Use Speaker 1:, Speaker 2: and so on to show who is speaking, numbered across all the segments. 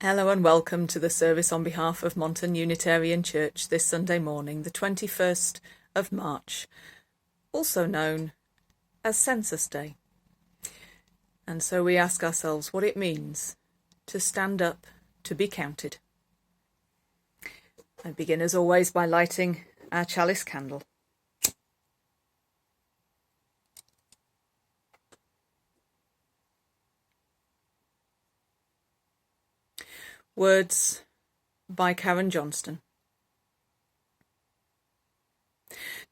Speaker 1: Hello and welcome to the service on behalf of Monton Unitarian Church this Sunday morning, the 21st of March, also known as Census Day. And so we ask ourselves what it means to stand up to be counted. I begin as always by lighting our chalice candle. Words by Karen Johnston.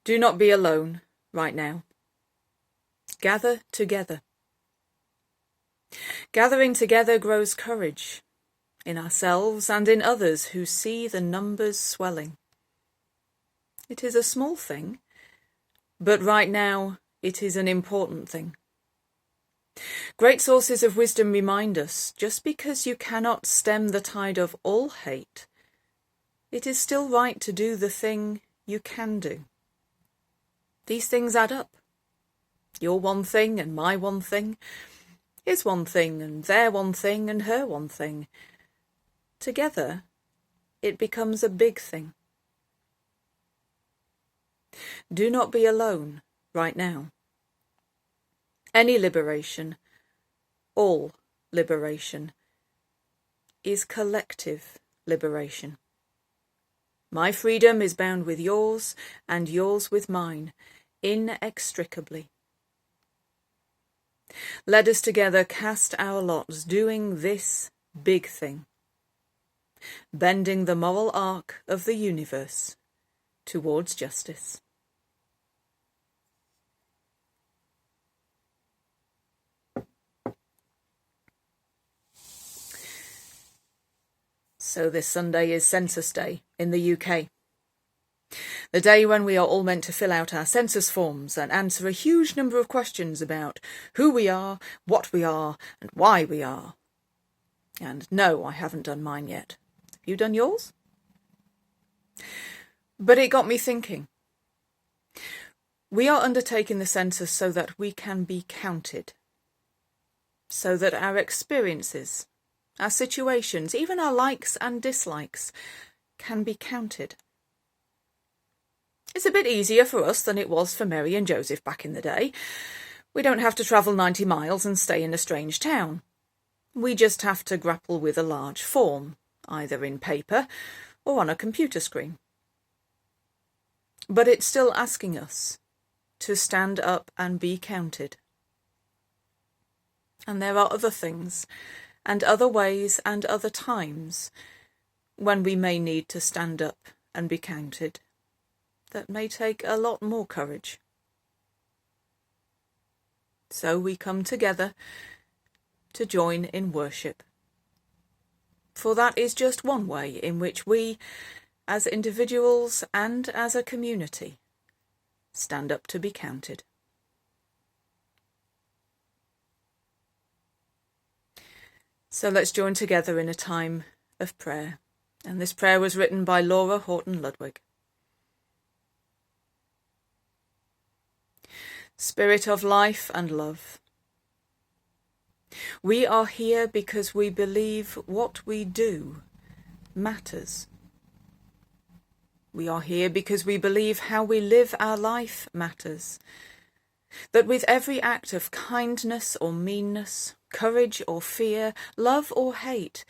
Speaker 1: Do not be alone right now. Gather together. Gathering together grows courage in ourselves and in others who see the numbers swelling. It is a small thing, but right now it is an important thing. Great sources of wisdom remind us, just because you cannot stem the tide of all hate, it is still right to do the thing you can do. These things add up. Your one thing and my one thing, his one thing and their one thing and her one thing. Together, it becomes a big thing. Do not be alone right now. Any liberation, all liberation, is collective liberation. My freedom is bound with yours, and yours with mine, inextricably. Let us together cast our lots doing this big thing, bending the moral arc of the universe towards justice. So this Sunday is Census Day in the UK. The day when we are all meant to fill out our census forms and answer a huge number of questions about who we are, what we are, and why we are. And no, I haven't done mine yet. Have you done yours? But it got me thinking. We are undertaking the census so that we can be counted, so that our experiences, our situations, even our likes and dislikes, can be counted. It's a bit easier for us than it was for Mary and Joseph back in the day. We don't have to travel 90 miles and stay in a strange town. We just have to grapple with a large form, either in paper or on a computer screen. But it's still asking us to stand up and be counted. And there are other things, and other ways and other times when we may need to stand up and be counted, that may take a lot more courage. So we come together to join in worship. For that is just one way in which we, as individuals and as a community, stand up to be counted. So let's join together in a time of prayer. And this prayer was written by Laura Horton Ludwig. Spirit of life and love, we are here because we believe what we do matters. We are here because we believe how we live our life matters. That with every act of kindness or meanness, courage or fear, love or hate,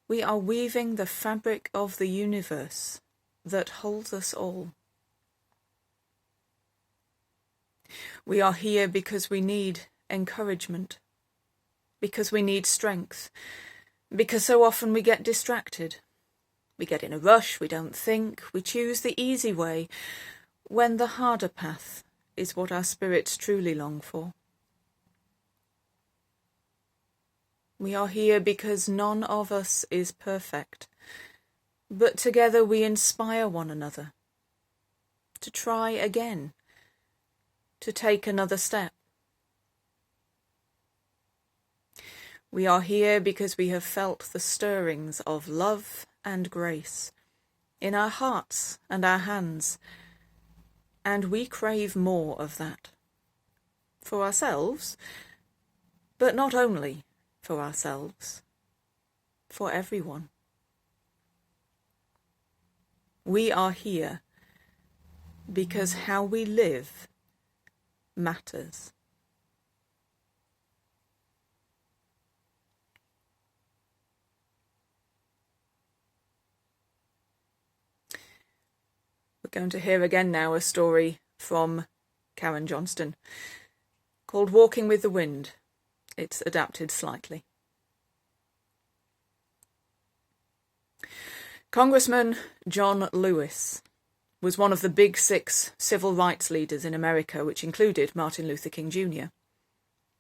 Speaker 1: we are weaving the fabric of the universe that holds us all. We are here because we need encouragement, because we need strength, because so often we get distracted. We get in a rush, we don't think, we choose the easy way, when the harder path is what our spirits truly long for. We are here because none of us is perfect, but together we inspire one another to try again, to take another step. We are here because we have felt the stirrings of love and grace in our hearts and our hands, and we crave more of that for ourselves, but not only for ourselves, for everyone. We are here because how we live matters. We're going to hear again now a story from Karen Johnston called Walking with the Wind. It's adapted slightly. Congressman John Lewis was one of the big 6 civil rights leaders in America, which included Martin Luther King Jr.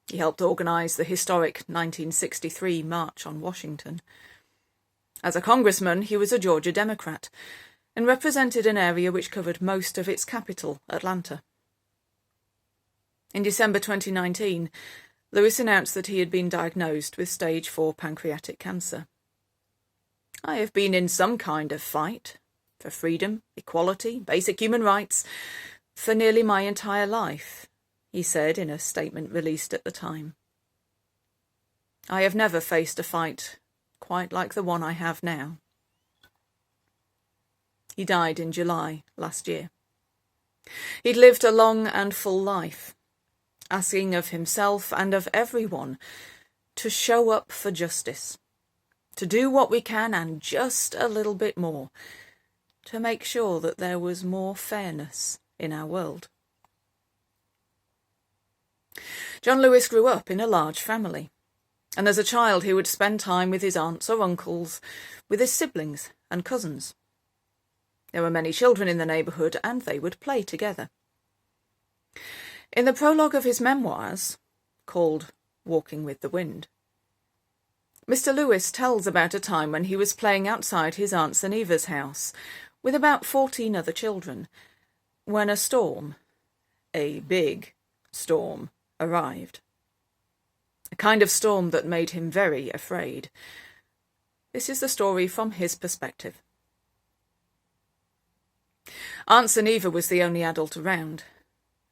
Speaker 1: He helped organize the historic 1963 March on Washington. As a congressman, he was a Georgia Democrat and represented an area which covered most of its capital, Atlanta. In December 2019, Lewis announced that he had been diagnosed with stage 4 pancreatic cancer. I have been in some kind of fight for freedom, equality, basic human rights for nearly my entire life, he said in a statement released at the time. I have never faced a fight quite like the one I have now. He died in July last year. He'd lived a long and full life, asking of himself and of everyone to show up for justice, to do what we can and just a little bit more, to make sure that there was more fairness in our world. John Lewis grew up in a large family, and as a child he would spend time with his aunts or uncles, with his siblings and cousins. There were many children in the neighbourhood, and they would play together. In the prologue of his memoirs, called Walking with the Wind, Mr. Lewis tells about a time when he was playing outside his Aunt Zeneva's house with about 14 other children, when a storm, a big storm, arrived. A kind of storm that made him very afraid. This is the story from his perspective. Aunt Zeneva was the only adult around,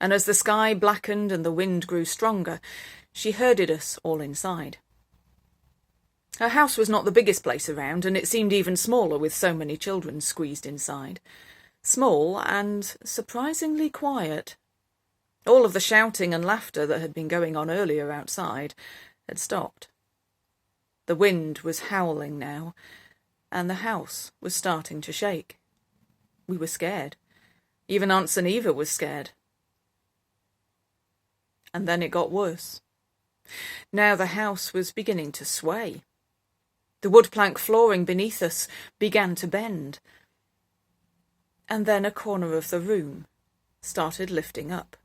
Speaker 1: and as the sky blackened and the wind grew stronger, she herded us all inside. Her house was not the biggest place around, and it seemed even smaller with so many children squeezed inside. Small and surprisingly quiet. All of the shouting and laughter that had been going on earlier outside had stopped. The wind was howling now, and the house was starting to shake. We were scared. Even Aunt Zeneva was scared. And then it got worse. Now the house was beginning to sway. The wood plank flooring beneath us began to bend. And then a corner of the room started lifting up.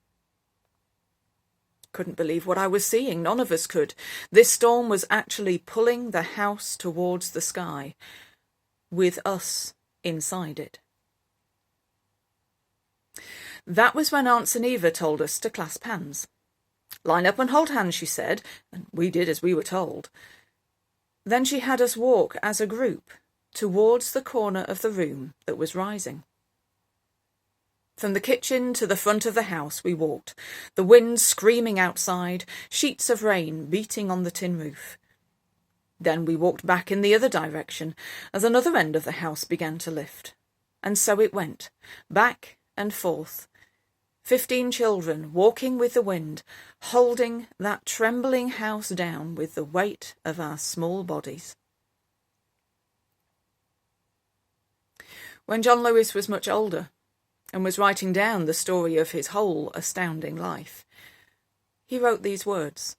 Speaker 1: Couldn't believe what I was seeing. None of us could. This storm was actually pulling the house towards the sky, with us inside it. That was when Aunt Zeneva told us to clasp hands. Line up and hold hands, she said, and we did as we were told. Then she had us walk as a group towards the corner of the room that was rising. From the kitchen to the front of the house we walked, the wind screaming outside, sheets of rain beating on the tin roof. Then we walked back in the other direction as another end of the house began to lift. And so it went, back and forth. 15 children walking with the wind, holding that trembling house down with the weight of our small bodies. When John Lewis was much older and was writing down the story of his whole astounding life, he wrote these words.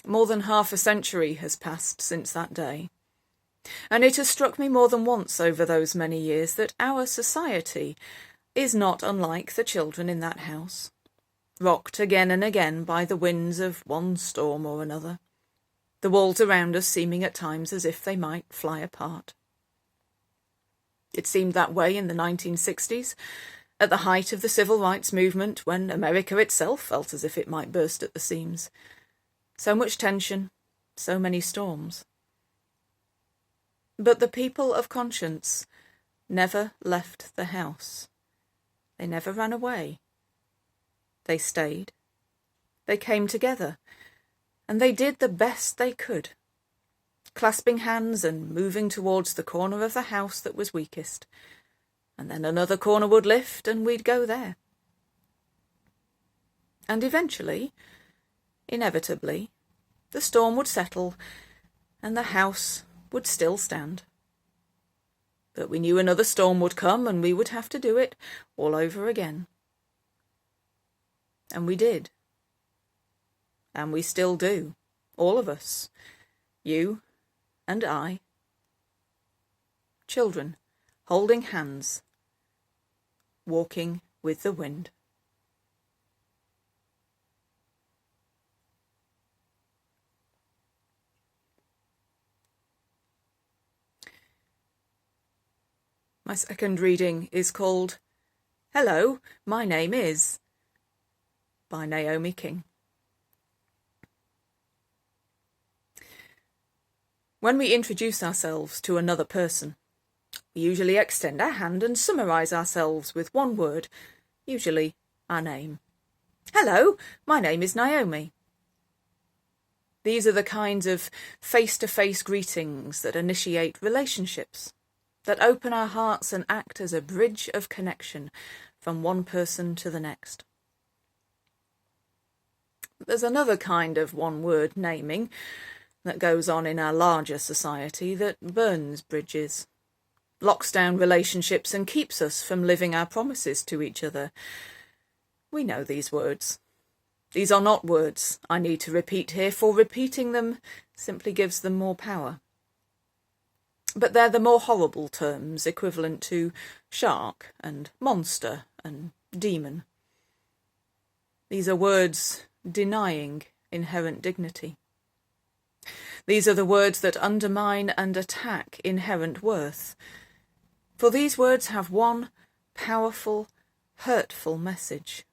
Speaker 1: More than half a century has passed since that day, and it has struck me more than once over those many years that our society is not unlike the children in that house, rocked again and again by the winds of one storm or another, the walls around us seeming at times as if they might fly apart. It seemed that way in the 1960s, at the height of the civil rights movement, when America itself felt as if it might burst at the seams. So much tension, so many storms. But the people of conscience never left the house. They never ran away. They stayed. They came together. And they did the best they could clasping hands and moving towards the corner of the house that was weakest. And then another corner would lift and we'd go there. And eventually, inevitably, the storm would settle and the house would still stand. But we knew another storm would come and we would have to do it all over again. And we did. And we still do. All of us. You and I. Children holding hands, walking with the wind. My second reading is called Hello, My Name Is, by Naomi King. When we introduce ourselves to another person, we usually extend our hand and summarise ourselves with one word, usually our name. Hello, my name is Naomi. These are the kinds of face-to-face greetings that initiate relationships, that open our hearts and act as a bridge of connection from one person to the next. There's another kind of one-word naming that goes on in our larger society that burns bridges, locks down relationships and keeps us from living our promises to each other. We know these words. These are not words I need to repeat here, for repeating them simply gives them more power. But they're the more horrible terms equivalent to shark and monster and demon. These are words denying inherent dignity. These are the words that undermine and attack inherent worth. For these words have one powerful, hurtful message.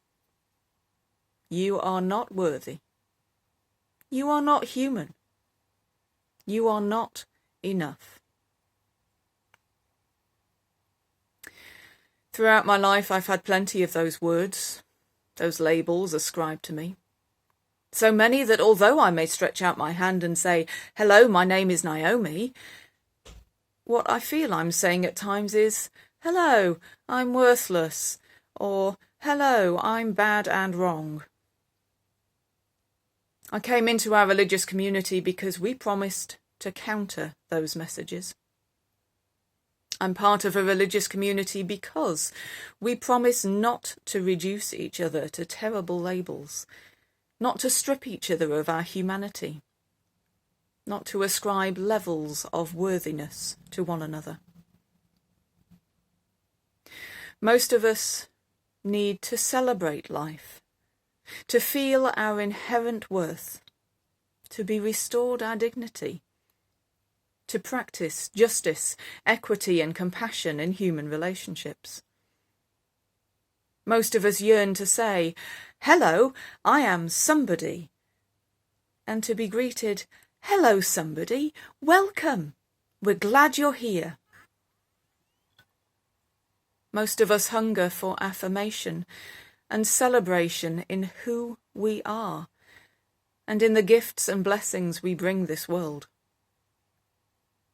Speaker 1: You are not worthy. You are not human. You are not enough. Throughout my life, I've had plenty of those words, those labels ascribed to me. So many that although I may stretch out my hand and say, hello, my name is Naomi, what I feel I'm saying at times is, hello, I'm worthless, or hello, I'm bad and wrong. I came into our religious community because we promised to counter those messages. I'm part of a religious community because we promise not to reduce each other to terrible labels, not to strip each other of our humanity, not to ascribe levels of worthiness to one another. Most of us need to celebrate life, to feel our inherent worth, to be restored our dignity, to practice justice, equity and compassion in human relationships. Most of us yearn to say, hello, I am somebody, and to be greeted, hello somebody, welcome, we're glad you're here. Most of us hunger for affirmation and celebration in who we are and in the gifts and blessings we bring this world.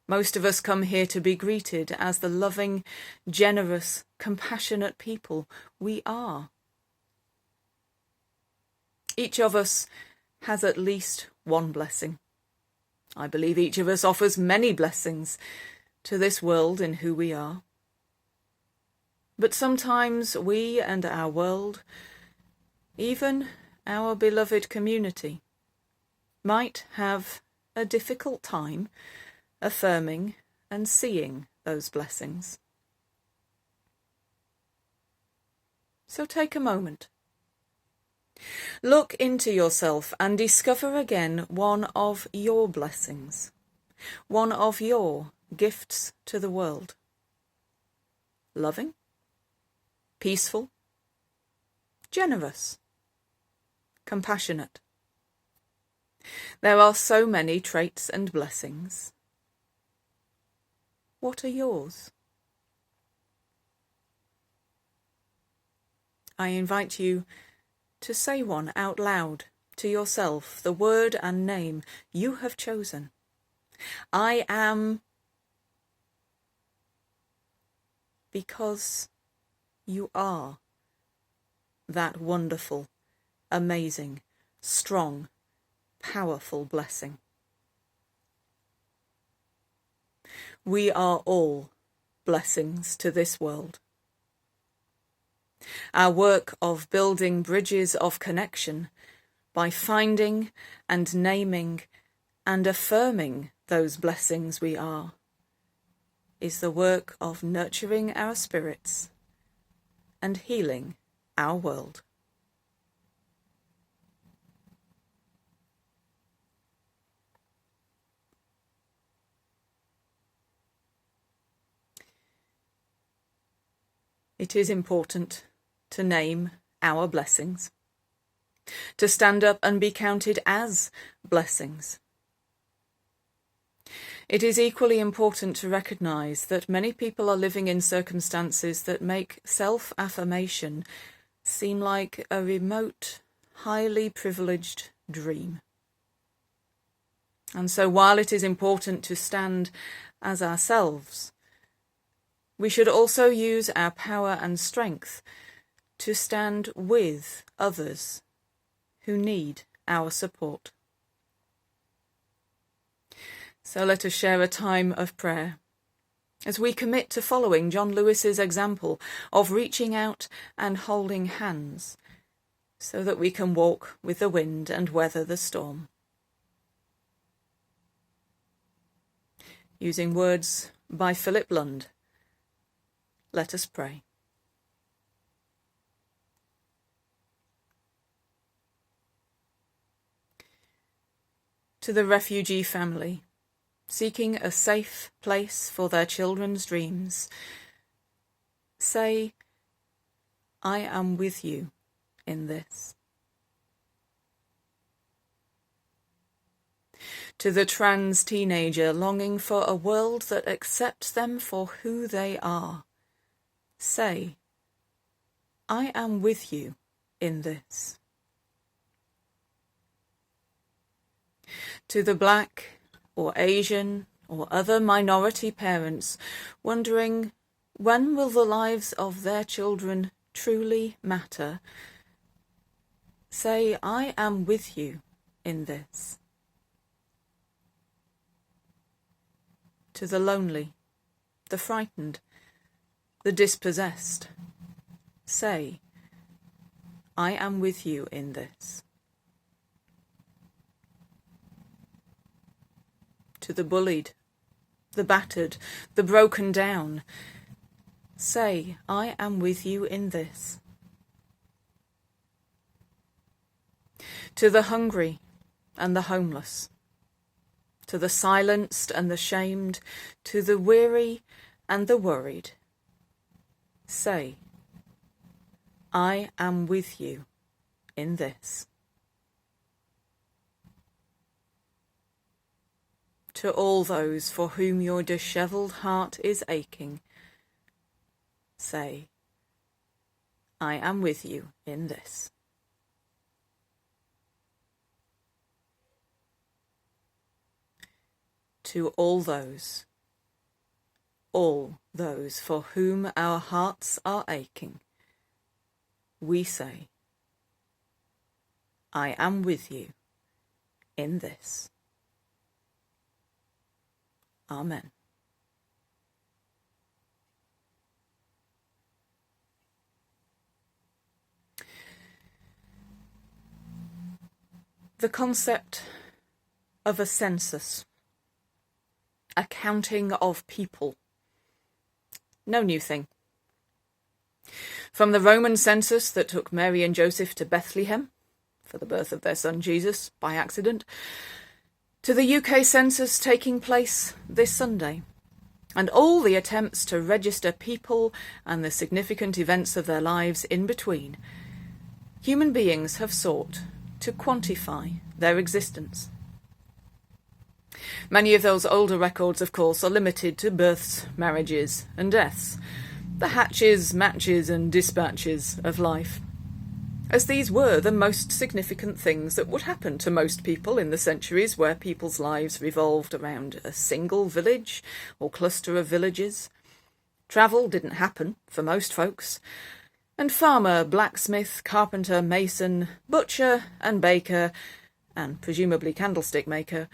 Speaker 1: Most of us come here to be greeted as the loving, generous, compassionate people we are. Each of us has at least one blessing. I believe each of us offers many blessings to this world in who we are. But sometimes we and our world, even our beloved community, might have a difficult time affirming and seeing those blessings. So take a moment. Look into yourself and discover again one of your blessings, one of your gifts to the world. Loving, peaceful, generous, compassionate. There are so many traits and blessings. What are yours? I invite you to say one out loud to yourself, the word and name you have chosen, I am because you are that wonderful, amazing, strong, powerful blessing. We are all blessings to this world. Our work of building bridges of connection by finding and naming and affirming those blessings we are is the work of nurturing our spirits and healing our world. It is important to name our blessings, to stand up and be counted as blessings. It is equally important to recognise that many people are living in circumstances that make self-affirmation seem like a remote, highly privileged dream. And so while it is important to stand as ourselves, we should also use our power and strength to stand with others who need our support. So let us share a time of prayer as we commit to following John Lewis's example of reaching out and holding hands so that we can walk with the wind and weather the storm. Using words by Philip Lund, let us pray. To the refugee family, seeking a safe place for their children's dreams, say, I am with you in this. To the trans teenager longing for a world that accepts them for who they are, say, I am with you in this. To the Black or Asian or other minority parents wondering when will the lives of their children truly matter, say, I am with you in this. To the lonely, the frightened, the dispossessed, say, I am with you in this. To the bullied, the battered, the broken down, say, I am with you in this. To the hungry and the homeless, to the silenced and the shamed, to the weary and the worried, say, I am with you in this. To all those for whom your dishevelled heart is aching, say, I am with you in this. To all those for whom our hearts are aching, we say, I am with you in this. Amen. The concept of a census, a counting of people, no new thing. From the Roman census that took Mary and Joseph to Bethlehem for the birth of their son Jesus by accident, to the UK census taking place this Sunday, and all the attempts to register people and the significant events of their lives in between, human beings have sought to quantify their existence. Many of those older records, of course, are limited to births, marriages, and deaths, the hatches, matches, and dispatches of life. as these were the most significant things that would happen to most people in the centuries where people's lives revolved around a single village or cluster of villages. Travel didn't happen for most folks, and farmer, blacksmith, carpenter, mason, butcher and baker, and presumably candlestick maker,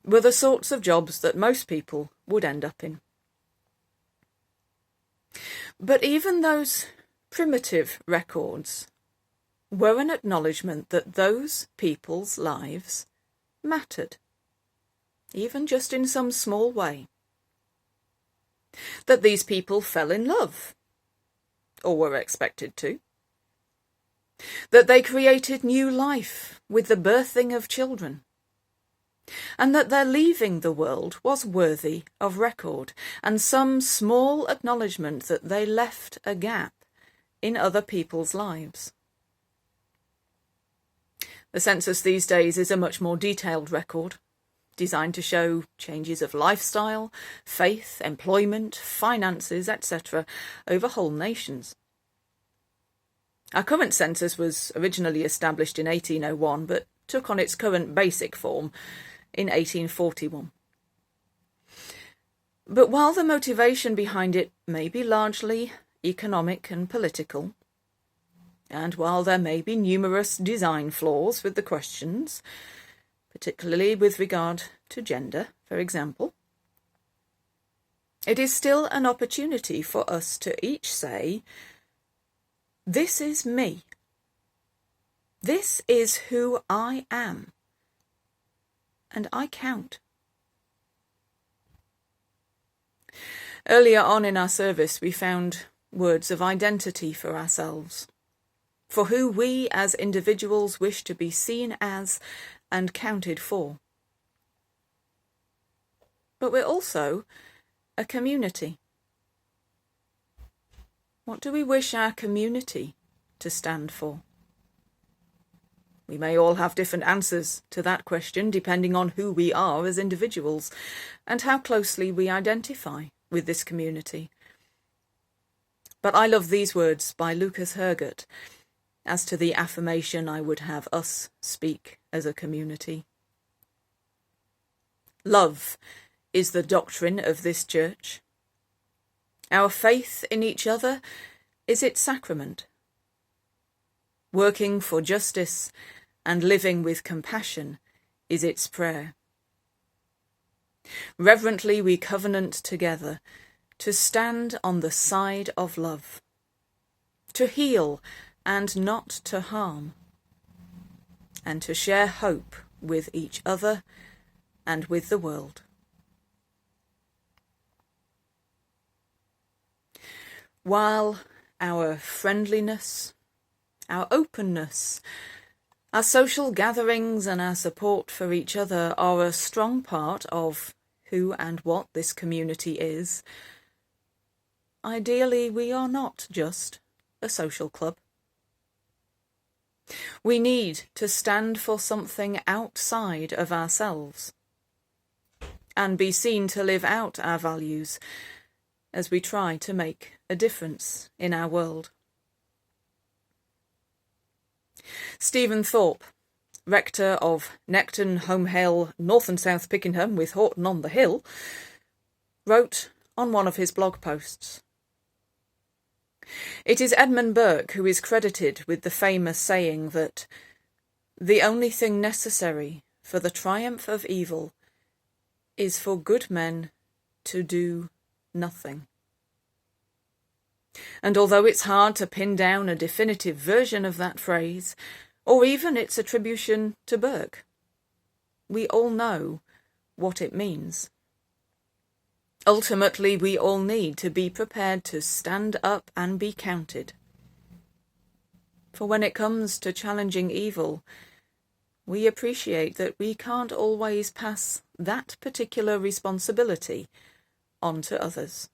Speaker 1: were the sorts of jobs that most people would end up in. But even those primitive records were an acknowledgement that those people's lives mattered, even just in some small way. That these people fell in love, or were expected to. That they created new life with the birthing of children. And that their leaving the world was worthy of record, and some small acknowledgement that they left a gap in other people's lives. The census these days is a much more detailed record, designed to show changes of lifestyle, faith, employment, finances, etc. over whole nations. Our current census was originally established in 1801, but took on its current basic form in 1841. But while the motivation behind it may be largely economic and political, and while there may be numerous design flaws with the questions, particularly with regard to gender, for example, it is still an opportunity for us to each say, "This is me. This is who I am. And I count." Earlier on in our service, we found words of identity for ourselves, for who we as individuals wish to be seen as and counted for. But we're also a community. What do we wish our community to stand for? We may all have different answers to that question depending on who we are as individuals and how closely we identify with this community. But I love these words by Lucas Hergert as to the affirmation I would have us speak as a community. Love is the doctrine of this church. Our faith in each other is its sacrament. Working for justice and living with compassion is its prayer. Reverently we covenant together to stand on the side of love, to heal and not to harm, and to share hope with each other and with the world. While our friendliness, our openness, our social gatherings and our support for each other are a strong part of who and what this community is, ideally we are not just a social club. We need to stand for something outside of ourselves and be seen to live out our values as we try to make a difference in our world. Stephen Thorpe, rector of Necton, Holmhale, North and South Pickenham with Horton on the Hill, wrote on one of his blog posts, "It is Edmund Burke who is credited with the famous saying that the only thing necessary for the triumph of evil is for good men to do nothing." And although it's hard to pin down a definitive version of that phrase, or even its attribution to Burke, we all know what it means. Ultimately, we all need to be prepared to stand up and be counted. For when it comes to challenging evil, we appreciate that we can't always pass that particular responsibility on to others.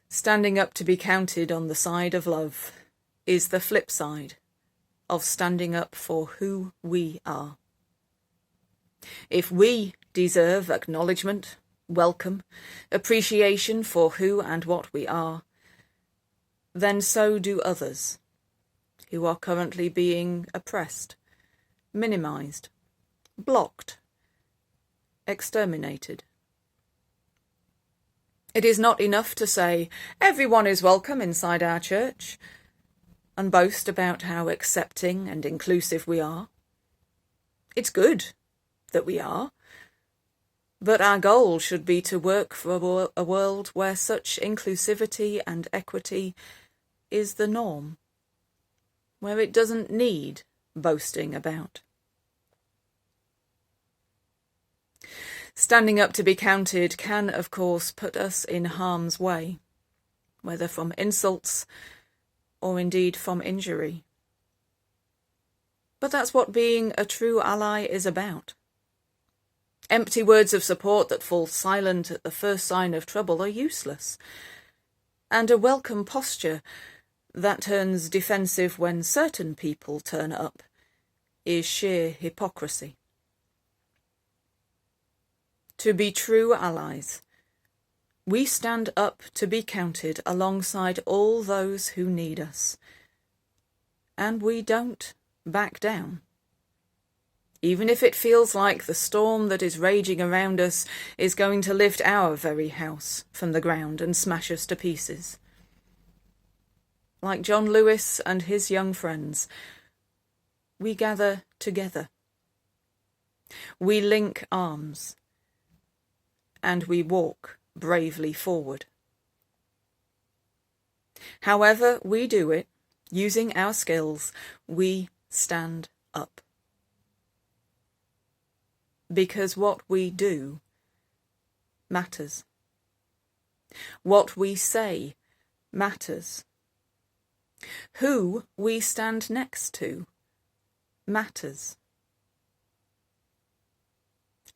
Speaker 1: Standing up to be counted on the side of love is the flip side of standing up for who we are. If we deserve acknowledgement, welcome, appreciation for who and what we are, then so do others who are currently being oppressed, minimized, blocked, exterminated. It is not enough to say, everyone is welcome inside our church, and boast about how accepting and inclusive we are. It's good that we are, but our goal should be to work for a world where such inclusivity and equity is the norm, where it doesn't need boasting about. Standing up to be counted can, of course, put us in harm's way, whether from insults or indeed from injury. But that's what being a true ally is about. Empty words of support that fall silent at the first sign of trouble are useless, and a welcome posture that turns defensive when certain people turn up is sheer hypocrisy. To be true allies, we stand up to be counted alongside all those who need us, and we don't back down. Even if it feels like the storm that is raging around us is going to lift our very house from the ground and smash us to pieces. Like John Lewis and his young friends, we gather together. We link arms, and we walk bravely forward. However we do it, using our skills, we stand up. Because what we do matters. What we say matters. Who we stand next to matters.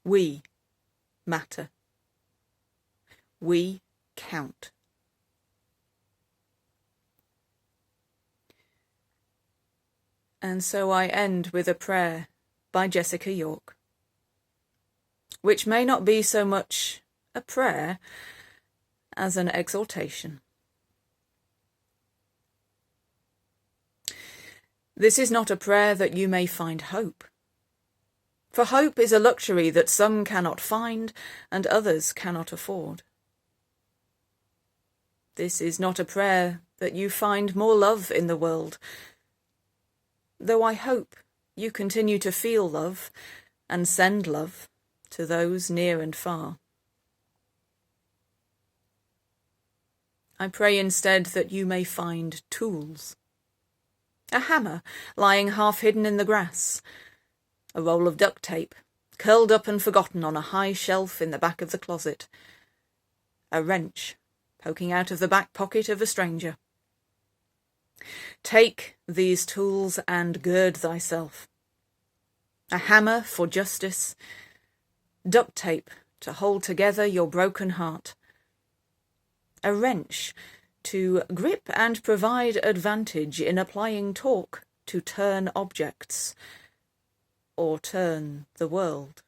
Speaker 1: We matter. We count. And so I end with a prayer by Jessica York, which may not be so much a prayer as an exhortation. This is not a prayer that you may find hope, for hope is a luxury that some cannot find and others cannot afford. This is not a prayer that you find more love in the world, though I hope you continue to feel love and send love to those near and far. I pray instead that you may find tools. A hammer lying half hidden in the grass, a roll of duct tape curled up and forgotten on a high shelf in the back of the closet, a wrench poking out of the back pocket of a stranger. Take these tools and gird thyself. A hammer for justice, duct tape to hold together your broken heart, a wrench to grip and provide advantage in applying torque to turn objects, or turn the world.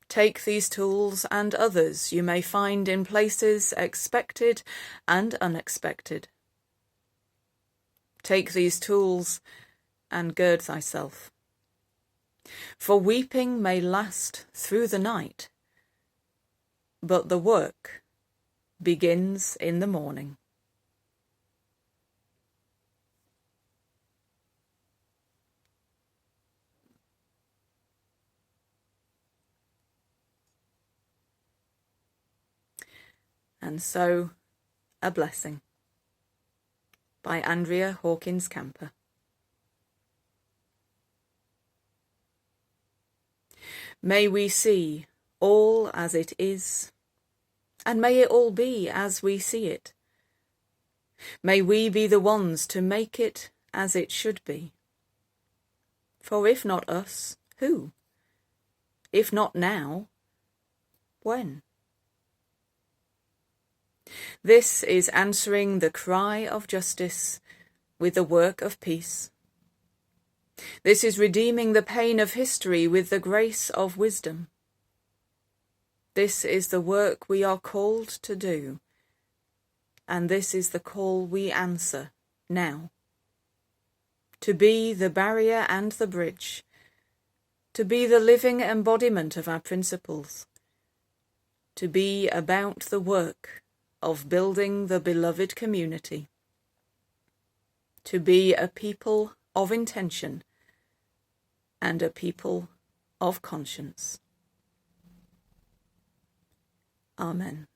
Speaker 1: Take these tools and others you may find in places expected and unexpected. Take these tools and gird thyself. For weeping may last through the night, but the work begins in the morning. And so, a blessing by Andrea Hawkins Camper. May we see all as it is, and may it all be as we see it. May we be the ones to make it as it should be. For if not us, who? If not now, when? This is answering the cry of justice with the work of peace. This is redeeming the pain of history with the grace of wisdom. This is the work we are called to do, and this is the call we answer now. To be the barrier and the bridge, to be the living embodiment of our principles, to be about the work of building the beloved community, to be a people of intention and a people of conscience. Amen.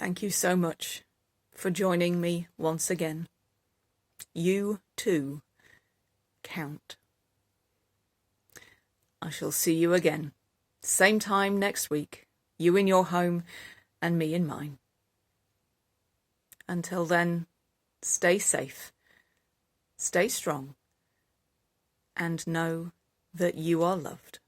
Speaker 1: Thank you so much for joining me once again. You too count. I shall see you again, same time next week, you in your home and me in mine. Until then, stay safe, stay strong, and know that you are loved.